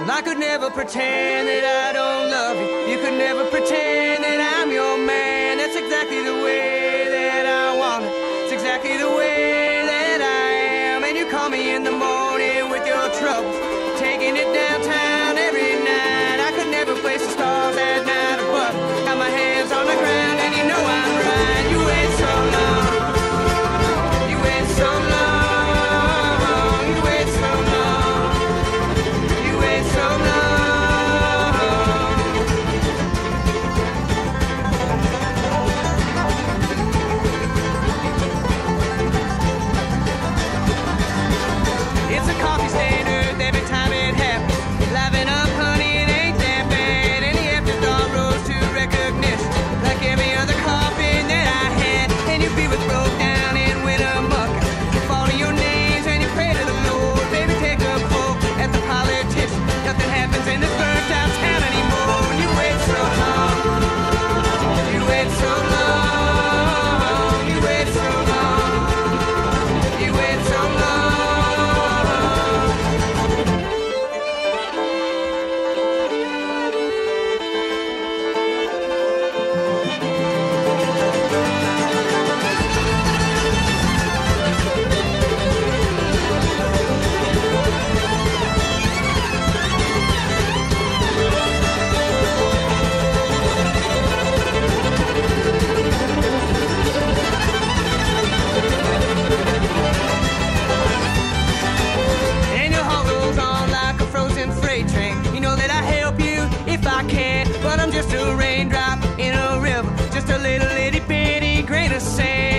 I could never pretend that I don't love you. You could never pretend that I'm your man. That's exactly the way that I want it. It's exactly the way that I am. And you call me in the morning with your troubles, taking it downtown every night. I could never place the stars at night above. Got my hands on the ground and you know I'm right. You wait so long. You wait so long. You wait so long. You wait so long. It's a coffee stain earth every time it happens. Liven up, honey, it ain't that bad. And the afterthought rose to recognition, like every other coffin that I had. And your feet were broke down and went amok. You fall to your knees and you pray to the Lord. Baby, take a poke at the politician. Nothing happens in this burnt out town anymore. And you wait so long. You wait so long. You wait so long. You wait so long. And your heart rolls on like a frozen freight train. You know that I help you if I can, but I'm just a raindrop in a river, just a little itty bitty grain of sand.